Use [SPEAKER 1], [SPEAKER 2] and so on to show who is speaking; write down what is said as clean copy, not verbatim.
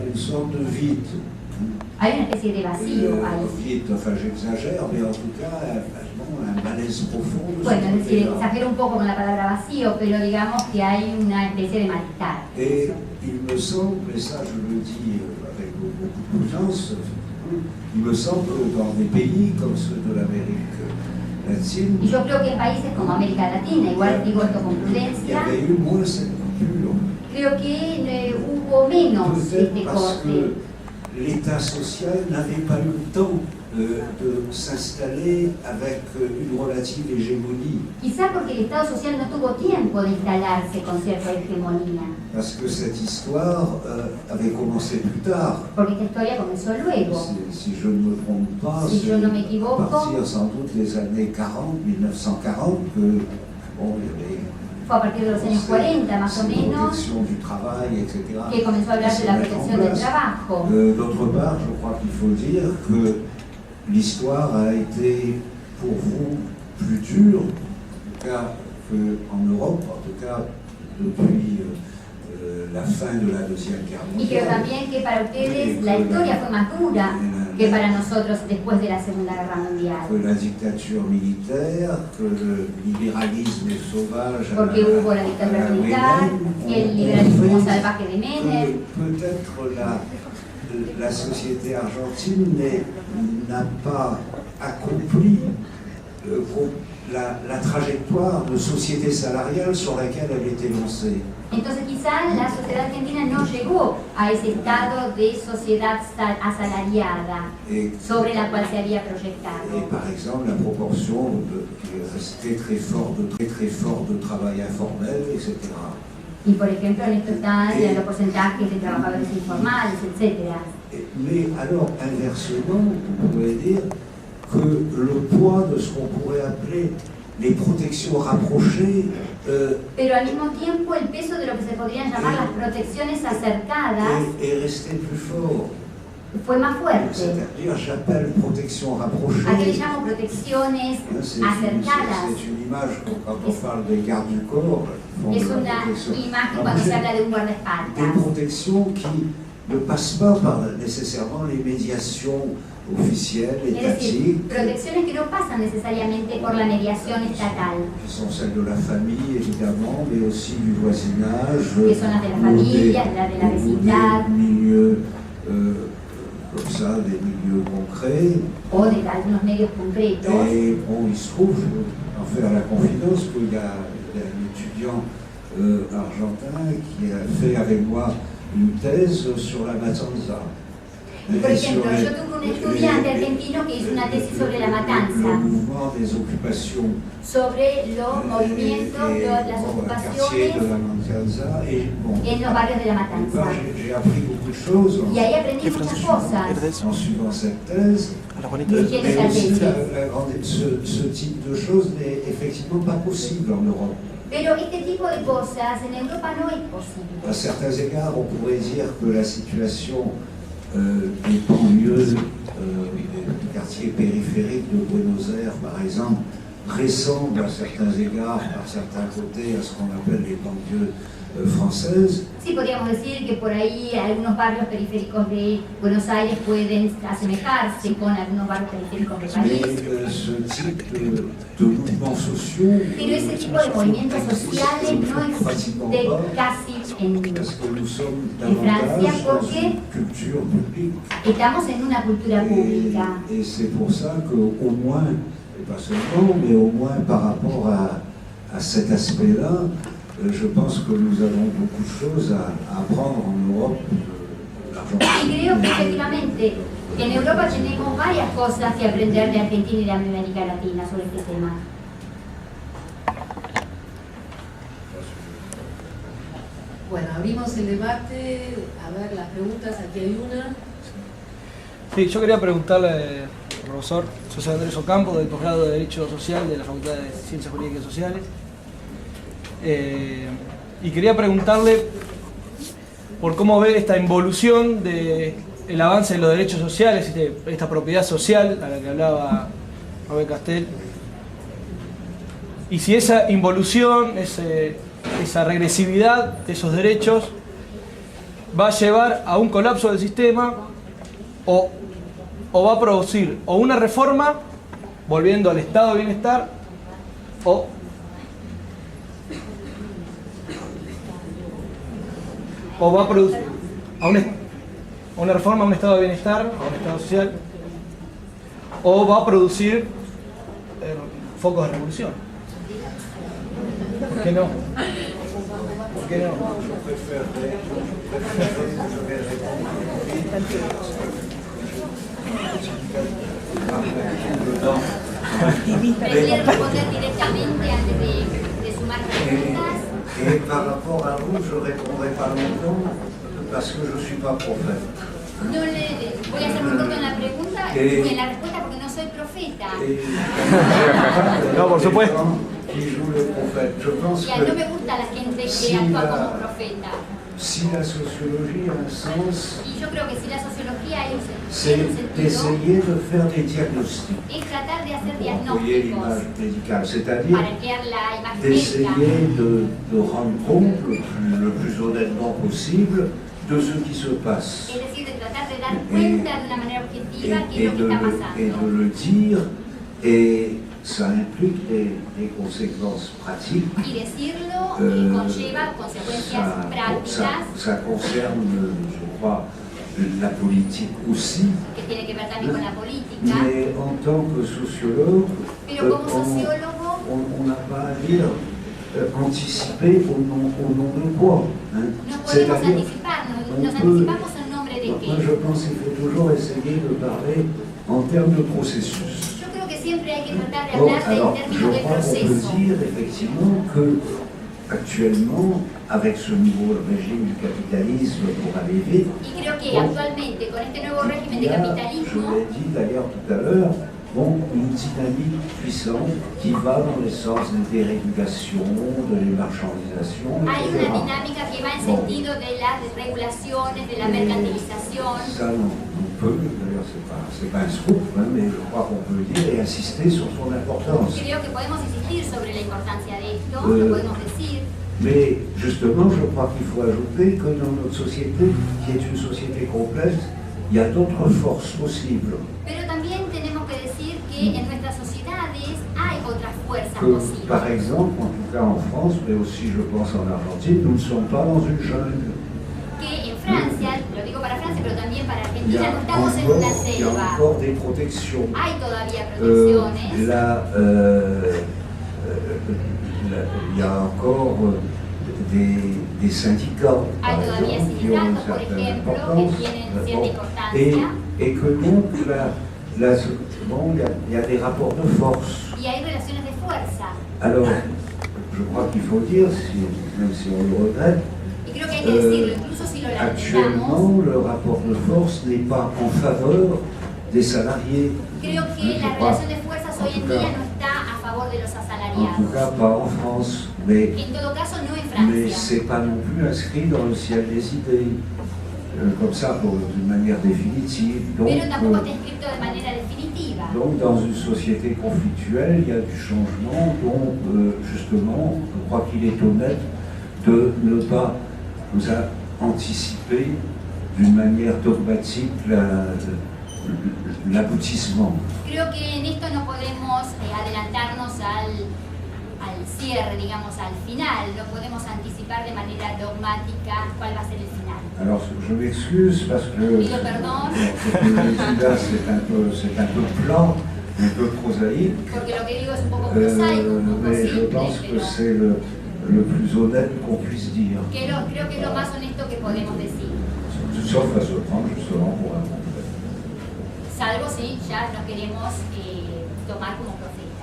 [SPEAKER 1] Une sorte de vide.
[SPEAKER 2] Hay una especie de vacío ahí.
[SPEAKER 1] Vide, enfin j'exagère, mais en tout cas, un malaise profond.
[SPEAKER 2] Bueno, es decir, exagero un poco con la palabra vacío, pero digamos que hay una especie de malestar.
[SPEAKER 1] Et il me semble, et ça je le dis avec beaucoup de prudence, il me semble que dans des pays comme ceux de l'Amérique latine,
[SPEAKER 2] Y yo creo que en países como América Latina, igual digo esto con
[SPEAKER 1] il y
[SPEAKER 2] prudencia,
[SPEAKER 1] avait eu moins cette coupure.
[SPEAKER 2] creo que hubo menos
[SPEAKER 1] Peut-être
[SPEAKER 2] este
[SPEAKER 1] parce
[SPEAKER 2] corte.
[SPEAKER 1] que l'État social n'avait pas eu le temps de s'installer avec une relative hégémonie.
[SPEAKER 2] Quizá porque el Estado social no tuvo tiempo de instalarse con cierta hegemonía.
[SPEAKER 1] Parce que cette histoire avait commencé plus tard.
[SPEAKER 2] Porque esta historia comenzó luego.
[SPEAKER 1] Si je ne me trompe pas,
[SPEAKER 2] Si yo no me
[SPEAKER 1] c'est
[SPEAKER 2] equivoco,
[SPEAKER 1] à partir sans doute des années 40, 1940, que bon, il y avait
[SPEAKER 2] fue a partir de los años 40 más o menos
[SPEAKER 1] protection du travail, etc.
[SPEAKER 2] que comenzó a hablar de la protección del trabajo.
[SPEAKER 1] D'autre part, je crois qu'il faut dire que l'histoire a été pour vous plus dure, en tout cas qu'en Europe, en tout cas depuis la fin de la Deuxième Guerre
[SPEAKER 2] Y creo
[SPEAKER 1] mondiale.
[SPEAKER 2] también que para ustedes la historia fue más dura que para nosotros después de la Segunda Guerra Mundial.
[SPEAKER 1] Que la dictature militaire, que le libéralisme sauvage,
[SPEAKER 2] Porque hubo la dictadura militar, el liberalismo salvaje de Menem.
[SPEAKER 1] Peut-être la société argentine n'a pas accompli la trajectoire de société salariale sur laquelle elle était lancée.
[SPEAKER 2] Entonces quizás la sociedad argentina no llegó a ese estado de sociedad asalariada sobre la cual se había proyectado.
[SPEAKER 1] Et par exemple, la proportion qui est restée très fort de travail informel, etc.
[SPEAKER 2] Y por ejemplo en esto están los porcentajes de trabajadores informales, etc.
[SPEAKER 1] Mais alors, inversement, on pourrait dire que le poids de ce qu'on pourrait appeler les protections rapprochées
[SPEAKER 2] Pero al mismo tiempo el peso de lo que se podrían llamar las protecciones acercadas
[SPEAKER 1] est resté plus fort.
[SPEAKER 2] fue más fuerte.
[SPEAKER 1] C'est-à-dire, j'appelle protection rapprochée.
[SPEAKER 2] ¿A qué le llamo protecciones acercadas?
[SPEAKER 1] C'est une image, quand on parle des gardes du corps,
[SPEAKER 2] Es una imagen cuando se habla de un guardaespaldas.
[SPEAKER 1] des protections qui ne passent pas par nécessairement les médiations officielles,
[SPEAKER 2] Es decir,
[SPEAKER 1] étatiques,
[SPEAKER 2] protecciones que no pasan necesariamente por la mediación estatal,
[SPEAKER 1] qui sont celles de la famille évidemment, mais aussi du voisinage,
[SPEAKER 2] que son las de la familia, las de la vecindad,
[SPEAKER 1] des milieux comme ça, des milieux concrets.
[SPEAKER 2] o de algunos medios concretos.
[SPEAKER 1] Et bon, il se trouve, je peux en faire la confidence, qu'il y a un étudiant argentin qui a fait avec moi une thèse sur la Matanza.
[SPEAKER 2] Por ejemplo, yo tuve un estudiante argentino que hizo una tesis sobre la
[SPEAKER 1] Le
[SPEAKER 2] matanza,
[SPEAKER 1] mouvement des occupations
[SPEAKER 2] sobre los movimientos, las
[SPEAKER 1] quartier
[SPEAKER 2] ocupaciones
[SPEAKER 1] de la Matanza. Et bon,
[SPEAKER 2] en los barrios de la matanza.
[SPEAKER 1] j'ai appris beaucoup de choses
[SPEAKER 2] Y ahí aprendí muchas cosas.
[SPEAKER 1] en suivant cette thèse.
[SPEAKER 2] Dirigiendo esa tesis.
[SPEAKER 1] Ce type de choses n'est effectivement pas possible en Europe.
[SPEAKER 2] Pero este tipo de cosas en Europa no es posible.
[SPEAKER 1] À certains égards, on pourrait dire que la situation des banlieues, des quartiers périphériques de Buenos Aires, par exemple, ressemble à certains égards, par certains côtés, à ce qu'on appelle les banlieues françaises.
[SPEAKER 2] Sí, podríamos decir que por ahí algunos barrios periféricos de Buenos Aires pueden asemejarse con algunos barrios periféricos de
[SPEAKER 1] Mais
[SPEAKER 2] París.
[SPEAKER 1] ce type de mouvements sociaux
[SPEAKER 2] Pero ese tipo de movimientos sociales no existe casi
[SPEAKER 1] parce que nous sommes
[SPEAKER 2] en Francia
[SPEAKER 1] davantage dans
[SPEAKER 2] porque
[SPEAKER 1] une culture publique.
[SPEAKER 2] estamos en una cultura pública.
[SPEAKER 1] Et c'est pour ça qu'au moins, et pas seulement, mais au moins par rapport à cet aspect-là, je pense que nous avons beaucoup de choses à apprendre en Europe de l'Argentine.
[SPEAKER 2] Y creo que efectivamente en Europa tenemos varias cosas que aprender de Argentina y de América Latina sobre este tema.
[SPEAKER 3] Bueno, abrimos el debate. A ver, las preguntas, aquí hay una.
[SPEAKER 4] Sí, yo quería preguntarle al profesor José Andrés Ocampo, del posgrado de Derecho Social de la Facultad de Ciencias Jurídicas y Sociales. Y quería preguntarle por cómo ve esta involución del avance de los derechos sociales, esta propiedad social a la que hablaba Robert Castel, y si esa involución, esa regresividad de esos derechos va a llevar a un colapso del sistema o va a producir o una reforma volviendo al estado de bienestar o va a producir a una reforma, a un estado de bienestar, a un estado social, o va a producir focos de revolución. ¿Por qué no? ¿Por qué no?
[SPEAKER 2] ¿Prefiere responder directamente antes de sumar preguntas?
[SPEAKER 1] Et par rapport à vous, je ne répondrai pas longtemps parce que je ne suis pas prophète.
[SPEAKER 2] No voy a ser muy corto en la pregunta y en la respuesta porque no soy profeta.
[SPEAKER 4] No, por supuesto.
[SPEAKER 1] Qui joue le prophète. Je pense
[SPEAKER 2] Y a no me gusta la gente que actúa como profeta.
[SPEAKER 1] Si la sociologie a un sens,
[SPEAKER 2] Y yo creo que si la sociología hay un
[SPEAKER 1] c'est
[SPEAKER 2] sentido,
[SPEAKER 1] d'essayer de faire des diagnostics.
[SPEAKER 2] es tratar de hacer
[SPEAKER 1] Pour employer
[SPEAKER 2] diagnósticos
[SPEAKER 1] l'image médicale, c'est-à-dire
[SPEAKER 2] para crear la imagen
[SPEAKER 1] d'essayer
[SPEAKER 2] médica
[SPEAKER 1] de rendre compte le plus honnêtement possible de ce qui se passe.
[SPEAKER 2] es decir, de tratar de dar cuenta de una manera objetiva qué es lo que está
[SPEAKER 1] Et de
[SPEAKER 2] pasando.
[SPEAKER 1] le dire, et ça implique des conséquences pratiques.
[SPEAKER 2] Y decirlo conlleva consecuencias prácticas
[SPEAKER 1] Ça concerne, je crois, la politique aussi.
[SPEAKER 2] que tienen que ver también con la política,
[SPEAKER 1] Mais en tant que sociologue,
[SPEAKER 2] pero como sociólogo
[SPEAKER 1] on n'a pas à dire anticiper au nom de quoi. Hein.
[SPEAKER 2] no podemos anticiparnos, nos anticipamos en nombre de
[SPEAKER 1] Moi,
[SPEAKER 2] qué.
[SPEAKER 1] je pense qu'il faut toujours essayer de parler en termes de processus.
[SPEAKER 2] Yo creo que siempre hay que tratar de
[SPEAKER 1] Bon,
[SPEAKER 2] hablar
[SPEAKER 1] alors,
[SPEAKER 2] en
[SPEAKER 1] je
[SPEAKER 2] términos de
[SPEAKER 1] crois qu'on peut
[SPEAKER 2] proceso.
[SPEAKER 1] dire effectivement que actuellement, avec ce nouveau régime du capitalisme pour aller vite,
[SPEAKER 2] Y creo que actualmente, con este nuevo régimen
[SPEAKER 1] il
[SPEAKER 2] de
[SPEAKER 1] y a, je
[SPEAKER 2] capitalismo,
[SPEAKER 1] l'ai dit d'ailleurs tout à l'heure, bon, une dynamique puissante qui va dans le sens de dérégulation, de démarchandisation,
[SPEAKER 2] hay una
[SPEAKER 1] etc.
[SPEAKER 2] dinámica que va en sentido de las desregulaciones, de la mercantilización.
[SPEAKER 1] Ça, on peut, d'ailleurs, c'est pas un scoop, hein, mais je crois qu'on peut le dire et insister sur son importance.
[SPEAKER 2] Creo que podemos insistir sobre la importancia de esto, lo podemos decir.
[SPEAKER 1] Mais justement, je crois qu'il faut ajouter que dans notre société, qui est une société complète, il y a d'autres forces possibles.
[SPEAKER 2] Pero también tenemos que decir que en nuestras sociedades hay otras fuerzas
[SPEAKER 1] Que,
[SPEAKER 2] posibles.
[SPEAKER 1] par exemple, en tout cas en France, mais aussi je pense en Argentine, nous ne sommes pas dans une jungle.
[SPEAKER 2] Que en Francia, lo digo para Francia, pero también para
[SPEAKER 1] Il y
[SPEAKER 2] Argentina,
[SPEAKER 1] a
[SPEAKER 2] no estamos en una
[SPEAKER 1] il y a
[SPEAKER 2] selva.
[SPEAKER 1] encore des protections.
[SPEAKER 2] Hay todavía protecciones.
[SPEAKER 1] Il y a encore des syndicats,
[SPEAKER 2] Hay
[SPEAKER 1] par
[SPEAKER 2] todavía
[SPEAKER 1] exemple, qui ont une
[SPEAKER 2] sindicatos, por
[SPEAKER 1] certaine
[SPEAKER 2] ejemplo,
[SPEAKER 1] importance.
[SPEAKER 2] que tienen cierta
[SPEAKER 1] Bon.
[SPEAKER 2] importancia.
[SPEAKER 1] Et que donc, bon, il y a des rapports de force.
[SPEAKER 2] Y hay relaciones de fuerza.
[SPEAKER 1] Alors, je crois qu'il faut dire, même si on le regrette,
[SPEAKER 2] Y creo que hay que decirlo, incluso si lo lamentamos.
[SPEAKER 1] actuellement, le rapport de force n'est pas en faveur des salariés.
[SPEAKER 2] Creo que la relación de fuerzas hoy en día no está a favor de los
[SPEAKER 1] En tout
[SPEAKER 2] asalariados.
[SPEAKER 1] cas, pas en France. Mais
[SPEAKER 2] En todo caso, no en
[SPEAKER 1] mais
[SPEAKER 2] Francia.
[SPEAKER 1] c'est pas non plus inscrit dans le ciel des idées, comme ça, d'une manière définitive. Donc,
[SPEAKER 2] Pero tampoco está escrito de manera definitiva.
[SPEAKER 1] donc, dans une société conflictuelle, il y a du changement. Donc, justement, je crois qu'il est honnête de ne pas nous anticiper d'une manière dogmatique l'aboutissement.
[SPEAKER 2] Creo que en esto no podemos adelantarnos al cierre, digamos, al final. No podemos anticipar de manera dogmática cuál va a ser el final.
[SPEAKER 1] Alors, je m'excuse parce que
[SPEAKER 2] Pido perdón
[SPEAKER 1] là, c'est un peu plat, un peu prosaïque,
[SPEAKER 2] porque lo que digo es un poco prosaico, un poco
[SPEAKER 1] mais je
[SPEAKER 2] simple,
[SPEAKER 1] pense que
[SPEAKER 2] pero
[SPEAKER 1] c'est le plus honnête qu'on puisse dire.
[SPEAKER 2] creo que es lo más honesto que podemos decir.
[SPEAKER 1] Sauf à se prendre justement pour un prophète.
[SPEAKER 2] Salvo si ya nos queremos tomar como profeta.